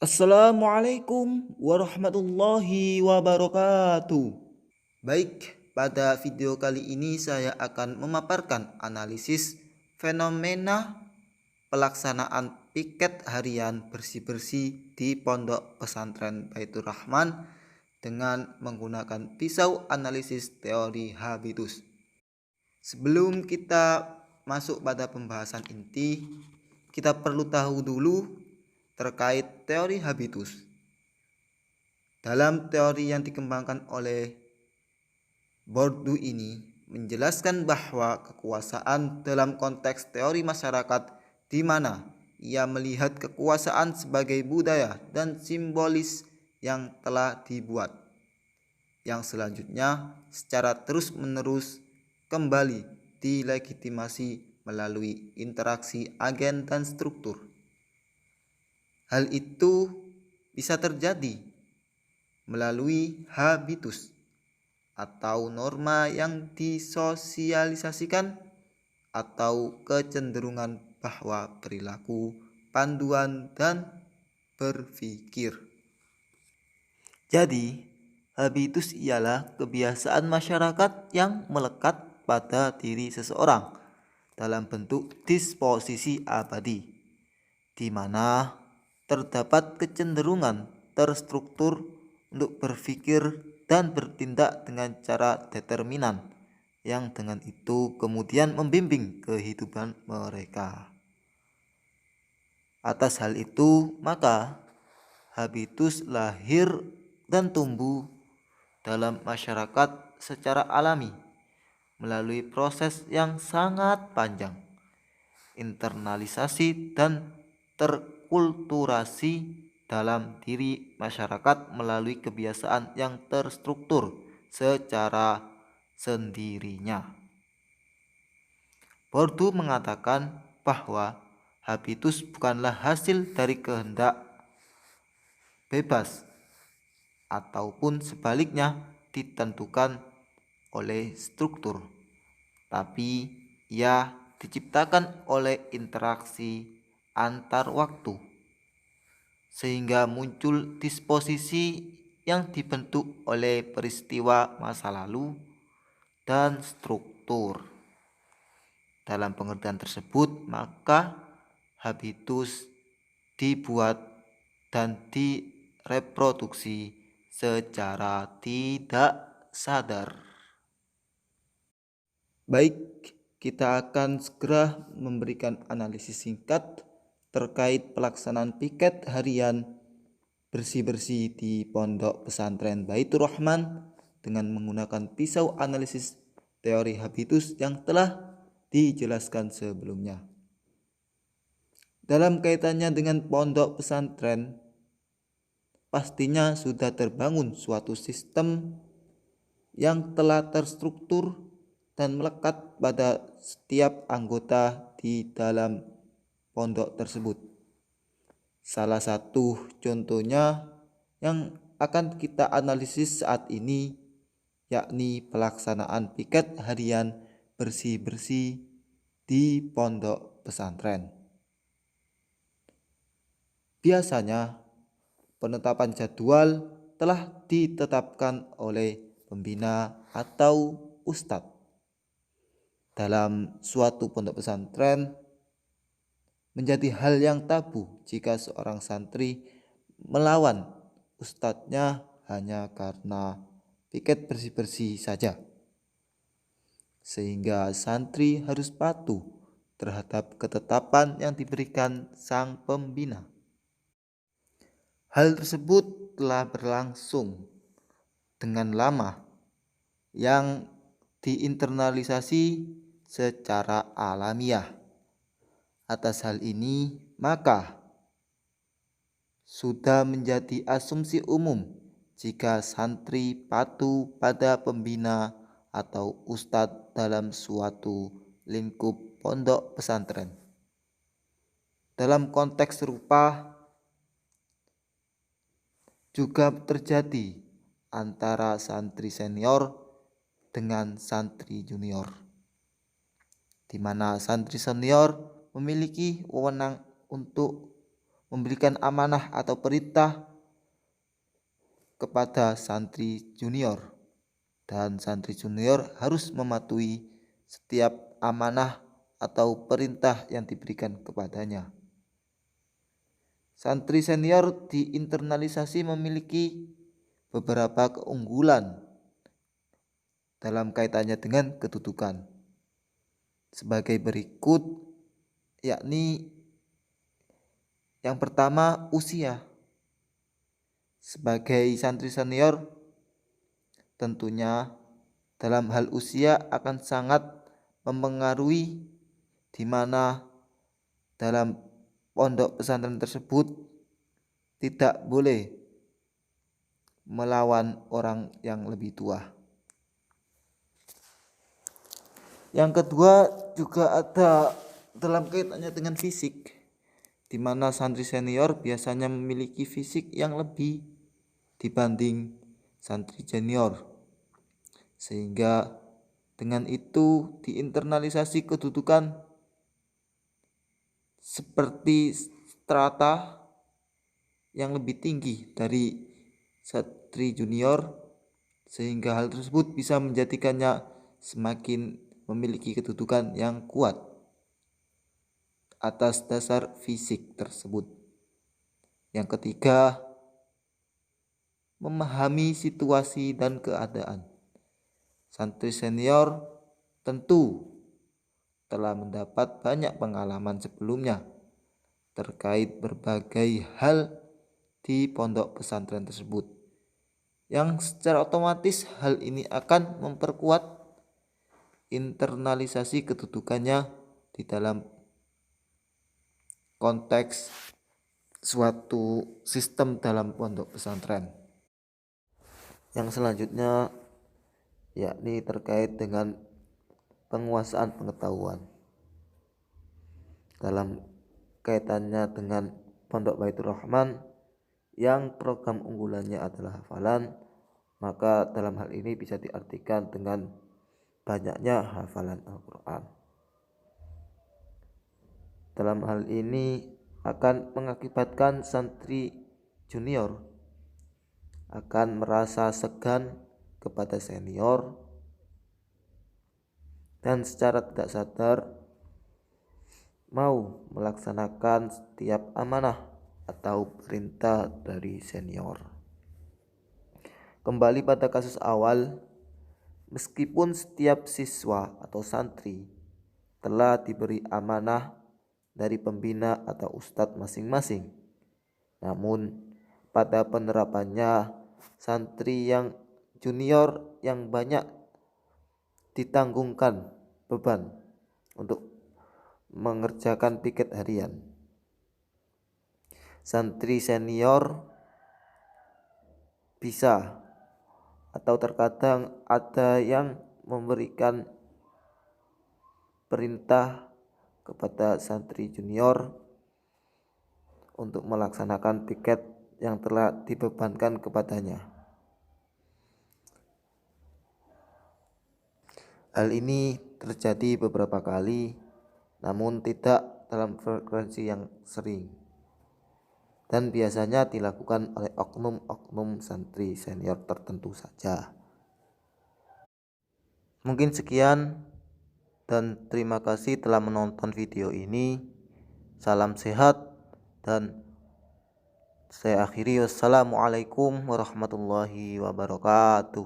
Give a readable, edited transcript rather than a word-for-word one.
Assalamualaikum warahmatullahi wabarakatuh. Baik, pada video kali ini saya akan memaparkan analisis fenomena pelaksanaan piket harian bersih-bersih di Pondok Pesantren Baitur Rahman dengan menggunakan pisau analisis teori habitus. Sebelum kita masuk pada pembahasan inti, kita perlu tahu dulu terkait teori habitus. Dalam teori yang dikembangkan oleh Bourdieu ini menjelaskan bahwa kekuasaan dalam konteks teori masyarakat di mana ia melihat kekuasaan sebagai budaya dan simbolis yang telah dibuat, yang selanjutnya secara terus-menerus kembali dilegitimasi melalui interaksi agen dan struktur. Hal itu bisa terjadi melalui habitus atau norma yang disosialisasikan atau kecenderungan bahwa perilaku, panduan, dan berpikir. Jadi, habitus ialah kebiasaan masyarakat yang melekat pada diri seseorang dalam bentuk disposisi abadi, di mana terdapat kecenderungan terstruktur untuk berpikir dan bertindak dengan cara determinan, yang dengan itu kemudian membimbing kehidupan mereka. Atas hal itu, maka habitus lahir dan tumbuh dalam masyarakat secara alami melalui proses yang sangat panjang, internalisasi dan terkulturasi dalam diri masyarakat melalui kebiasaan yang terstruktur secara sendirinya. Bourdieu mengatakan bahwa habitus bukanlah hasil dari kehendak bebas ataupun sebaliknya ditentukan oleh struktur, tapi ia diciptakan oleh interaksi antar waktu, sehingga muncul disposisi yang dibentuk oleh peristiwa masa lalu dan struktur. Dalam pengertian tersebut, maka habitus dibuat dan direproduksi secara tidak sadar. Baik, kita akan segera memberikan analisis singkat terkait pelaksanaan piket harian bersih-bersih di Pondok Pesantren Baitur Rahman dengan menggunakan pisau analisis teori habitus yang telah dijelaskan sebelumnya. Dalam kaitannya dengan pondok pesantren, pastinya sudah terbangun suatu sistem yang telah terstruktur dan melekat pada setiap anggota di dalam pondok tersebut. Salah satu contohnya yang akan kita analisis saat ini yakni pelaksanaan piket harian bersih-bersih di pondok pesantren. Biasanya penetapan jadwal telah ditetapkan oleh pembina atau ustadz. Dalam suatu pondok pesantren menjadi hal yang tabu jika seorang santri melawan ustadznya hanya karena piket bersih-bersih saja, sehingga santri harus patuh terhadap ketetapan yang diberikan sang pembina. Hal tersebut telah berlangsung dengan lama yang diinternalisasi secara alamiah. Atas hal ini, maka sudah menjadi asumsi umum jika santri patuh pada pembina atau ustadz dalam suatu lingkup pondok pesantren. Dalam konteks serupa juga terjadi antara santri senior dengan santri junior, di mana santri senior memiliki wewenang untuk memberikan amanah atau perintah kepada santri junior, dan santri junior harus mematuhi setiap amanah atau perintah yang diberikan kepadanya. Santri senior diinternalisasi memiliki beberapa keunggulan dalam kaitannya dengan kedudukan sebagai berikut, yakni yang pertama, usia. Sebagai santri senior, tentunya dalam hal usia akan sangat mempengaruhi di mana dalam pondok pesantren tersebut tidak boleh melawan orang yang lebih tua. Yang kedua juga ada dalam kaitannya dengan fisik, di mana santri senior biasanya memiliki fisik yang lebih dibanding santri junior, sehingga dengan itu diinternalisasi kedudukan seperti strata yang lebih tinggi dari santri junior, sehingga hal tersebut bisa menjadikannya semakin memiliki kedudukan yang kuat atas dasar fisik tersebut. Yang ketiga, memahami situasi dan keadaan. Santri senior tentu telah mendapat banyak pengalaman sebelumnya terkait berbagai hal di pondok pesantren tersebut, yang secara otomatis hal ini akan memperkuat internalisasi kedudukannya di dalam konteks suatu sistem dalam pondok pesantren. Yang selanjutnya yakni terkait dengan penguasaan pengetahuan. Dalam kaitannya dengan Pondok Baitur Rahman yang program unggulannya adalah hafalan, maka dalam hal ini bisa diartikan dengan banyaknya hafalan Al-Quran. Dalam hal ini akan mengakibatkan santri junior akan merasa segan kepada senior dan secara tidak sadar mau melaksanakan setiap amanah atau perintah dari senior. Kembali pada kasus awal, meskipun setiap siswa atau santri telah diberi amanah dari pembina atau ustadz masing-masing, namun pada penerapannya santri yang junior yang banyak ditanggungkan beban untuk mengerjakan piket harian. Santri senior bisa atau terkadang ada yang memberikan perintah kepada santri junior untuk melaksanakan piket yang telah dibebankan kepadanya. Hal ini terjadi beberapa kali, namun tidak dalam frekuensi yang sering, dan biasanya dilakukan oleh oknum-oknum santri senior tertentu saja. Mungkin sekian, dan terima kasih telah menonton video ini. Salam sehat, dan saya akhiri. Wassalamualaikum warahmatullahi wabarakatuh.